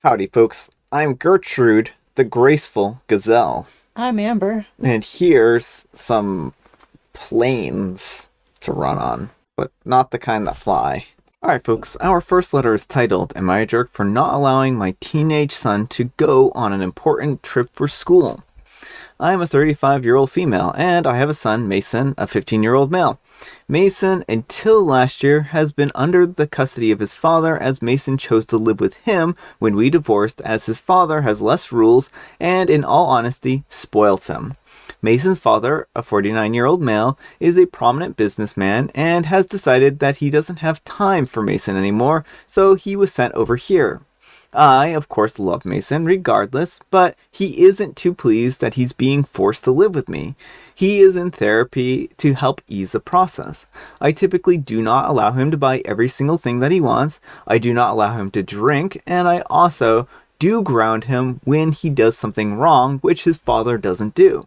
Howdy, folks. I'm Gertrude, the graceful gazelle. I'm Amber. And here's some planes to run on, but not the kind that fly. Alright, folks, our first letter is titled, Am I a Jerk for Not Allowing My Teenage Son to Go on an Important Trip for School? I am a 35-year-old female, and I have a son, Mason, a 15-year-old male. Mason, until last year, has been under the custody of his father as Mason chose to live with him when we divorced, as his father has less rules and, in all honesty, spoils him. Mason's father, a 49-year-old male, is a prominent businessman and has decided that he doesn't have time for Mason anymore, so he was sent over here. I, of course, love Mason regardless, but he isn't too pleased that he's being forced to live with me. He is in therapy to help ease the process. I typically do not allow him to buy every single thing that he wants. I do not allow him to drink, and I also do ground him when he does something wrong, which his father doesn't do.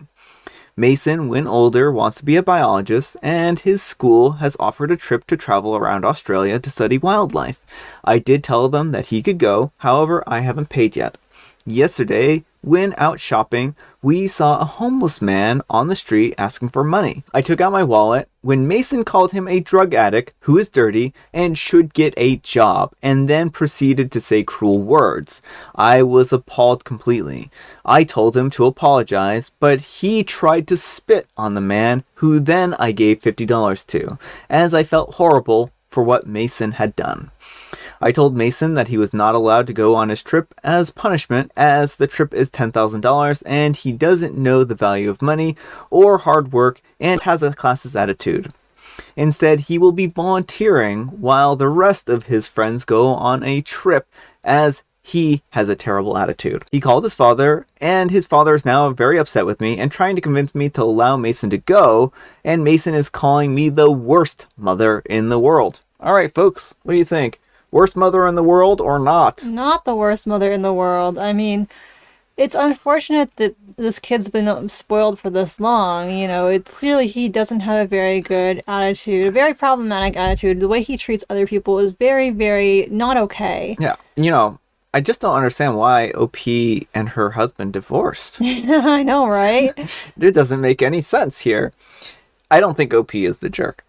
Mason, when older, wants to be a biologist, and his school has offered a trip to travel around Australia to study wildlife. I did tell them that he could go, however, I haven't paid yet. Yesterday, when out shopping, we saw a homeless man on the street asking for money. I took out my wallet when Mason called him a drug addict who is dirty and should get a job, and then proceeded to say cruel words. I was appalled completely. I told him to apologize, but he tried to spit on the man, who then I gave $50 to, as I felt horrible for what Mason had done. I told Mason that he was not allowed to go on his trip as punishment, as the trip is $10,000 and he doesn't know the value of money or hard work and has a classist attitude. Instead, he will be volunteering while the rest of his friends go on a trip, as he has a terrible attitude. He called his father, and his father is now very upset with me and trying to convince me to allow Mason to go, and Mason is calling me the worst mother in the world. Alright, folks, what do you think? Worst mother in the world or not? Not the worst mother in the world. I mean, it's unfortunate that this kid's been spoiled for this long. You know, it's clearly he doesn't have a very good attitude, a very problematic attitude. The way he treats other people is very, very not okay. Yeah, I just don't understand why OP and her husband divorced. I know, right? It doesn't make any sense here. I don't think OP is the jerk.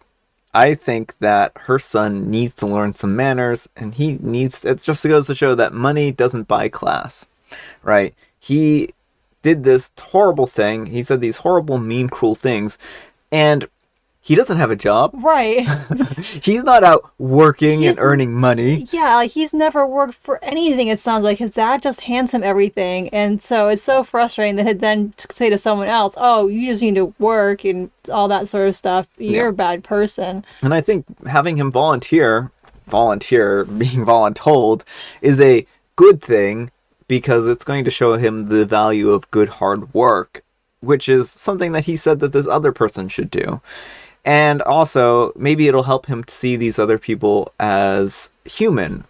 I think that her son needs to learn some manners, and it just goes to show that money doesn't buy class, right? He did this horrible thing. He said these horrible, mean, cruel things, and he doesn't have a job. Right. He's not out working and earning money. Yeah, like he's never worked for anything, it sounds like. His dad just hands him everything. And so it's so frustrating that he'd then say to someone else, oh, you just need to work and all that sort of stuff. You're a bad person. And I think having him volunteer, being voluntold, is a good thing because it's going to show him the value of good hard work, which is something that he said that this other person should do. And also, maybe it'll help him to see these other people as human,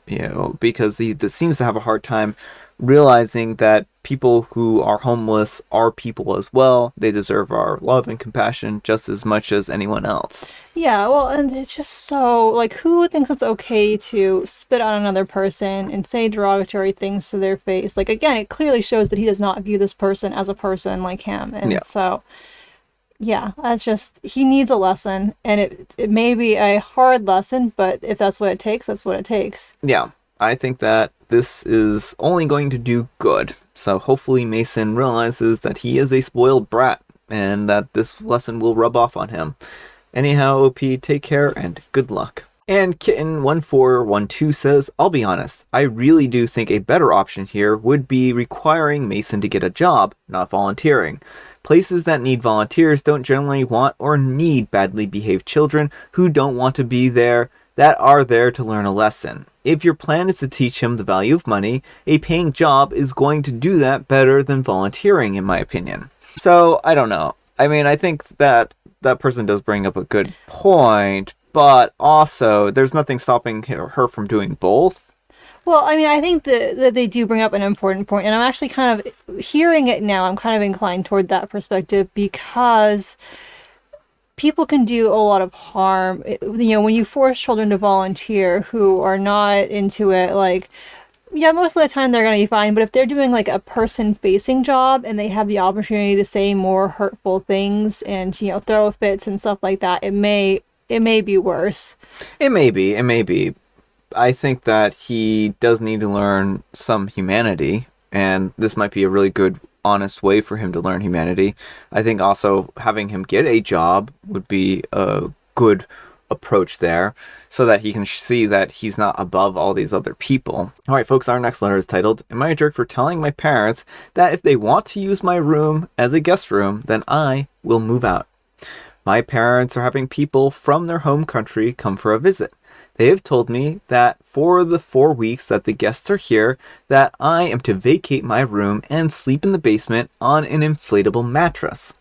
because he seems to have a hard time realizing that people who are homeless are people as well. They deserve our love and compassion just as much as anyone else. Yeah, well, and it's just so, like, who thinks it's okay to spit on another person and say derogatory things to their face? Like, again, it clearly shows that he does not view this person as a person like him. And so... yeah, that's just, he needs a lesson, and it may be a hard lesson, but if that's what it takes, that's what it takes. Yeah, I think that this is only going to do good. So hopefully Mason realizes that he is a spoiled brat, and that this lesson will rub off on him. Anyhow, OP, take care, and good luck. And Kitten1412 says, I'll be honest, I really do think a better option here would be requiring Mason to get a job, not volunteering. Places that need volunteers don't generally want or need badly behaved children who don't want to be there, that are there to learn a lesson. If your plan is to teach him the value of money, a paying job is going to do that better than volunteering, in my opinion. So, I don't know. I mean, I think that person does bring up a good point, but also, there's nothing stopping her from doing both. Well, I mean, I think that they do bring up an important point, and I'm actually kind of hearing it now. I'm kind of inclined toward that perspective because people can do a lot of harm. When you force children to volunteer who are not into it, like Yeah, most of the time they're going to be fine, but if they're doing like a person-facing job and they have the opportunity to say more hurtful things and, throw fits and stuff like that, it may be worse. It may be. It may be. I think that he does need to learn some humanity, and this might be a really good, honest way for him to learn humanity. I think also having him get a job would be a good approach there, so that he can see that he's not above all these other people. All right, folks, our next letter is titled, Am I a jerk for telling my parents that if they want to use my room as a guest room, then I will move out? My parents are having people from their home country come for a visit. They have told me that for the 4 weeks that the guests are here, that I am to vacate my room and sleep in the basement on an inflatable mattress.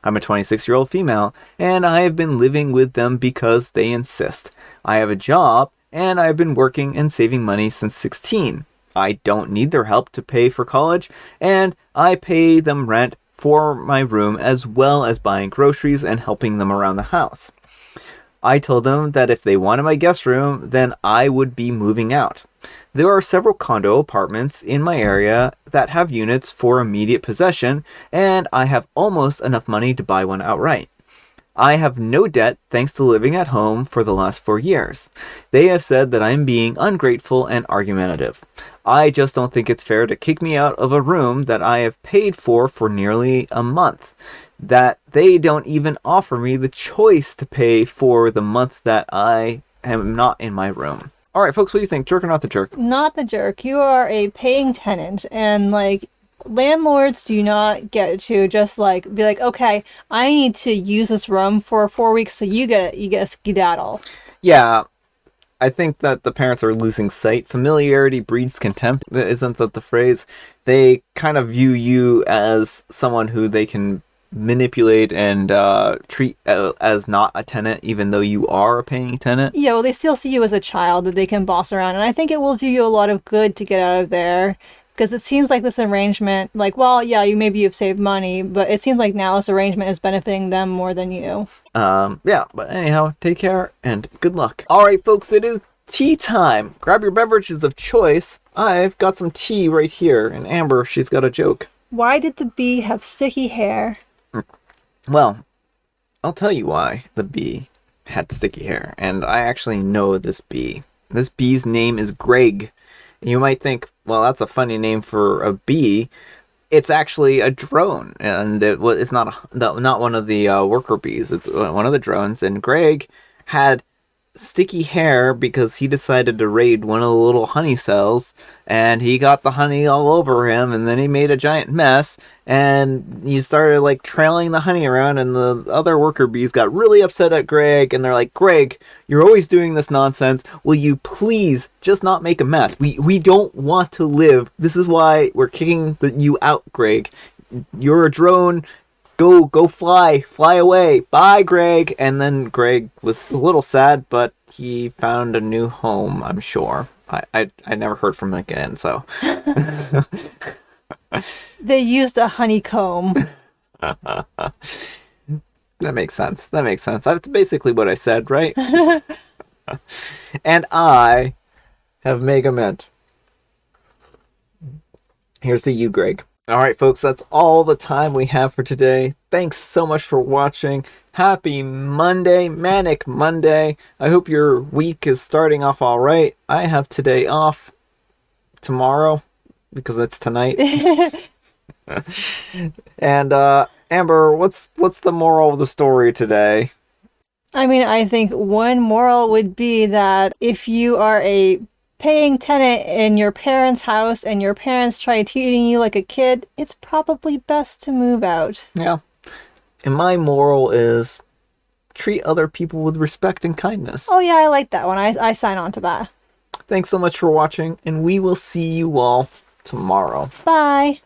I'm a 26-year-old female, and I have been living with them because they insist. I have a job, and I have been working and saving money since 16. I don't need their help to pay for college, and I pay them rent for my room as well as buying groceries and helping them around the house. I told them that if they wanted my guest room, then I would be moving out. There are several condo apartments in my area that have units for immediate possession, and I have almost enough money to buy one outright. I have no debt thanks to living at home for the last 4 years. They have said that I'm being ungrateful and argumentative. I just don't think it's fair to kick me out of a room that I have paid for nearly a month. That they don't even offer me the choice to pay for the month that I am not in my room. All right, folks, what do you think? Jerk or not the jerk? Not the jerk. You are a paying tenant, and landlords do not get to just be like, okay, I need to use this room for 4 weeks, so you get a skedaddle. Yeah, I think that the parents are losing sight. Familiarity breeds contempt. Isn't that the phrase? They kind of view you as someone who they can manipulate and treat as not a tenant, even though you are a paying tenant. Yeah, well, they still see you as a child that they can boss around, and I think it will do you a lot of good to get out of there, because it seems like this arrangement, maybe you've saved money, but it seems like now this arrangement is benefiting them more than you. Yeah, but anyhow, take care and good luck. All right, folks, it is tea time. Grab your beverages of choice. I've got some tea right here, and Amber, she's got a joke. Why did the bee have sticky hair? Well, I'll tell you why the bee had sticky hair, and I actually know this bee. This bee's name is Greg. You might think, well, that's a funny name for a bee. It's actually a drone, and it's not one of the worker bees. It's one of the drones, and Greg had sticky hair because he decided to raid one of the little honey cells, and he got the honey all over him, and then he made a giant mess, and he started trailing the honey around, and the other worker bees got really upset at Greg, and they're like, Greg, you're always doing this nonsense. Will you please just not make a mess? We don't want to live. This is why we're kicking you out, Greg. You're a drone. Go fly away. Bye, Greg. And then Greg was a little sad, but he found a new home, I'm sure. I never heard from him again, so. They used a honeycomb. That makes sense. That's basically what I said, right? And I have Mega Mint. Here's to you, Greg. All right, folks, that's all the time we have for today. Thanks so much for watching. Happy Monday, Manic Monday. I hope your week is starting off all right. I have today off tomorrow because it's tonight. And Amber, what's the moral of the story today? I mean, I think one moral would be that if you are a paying tenant in your parents' house and your parents try treating you like a kid, it's probably best to move out. Yeah. And my moral is treat other people with respect and kindness. Oh yeah, I like that one. I sign on to that. Thanks so much for watching, and we will see you all tomorrow. Bye.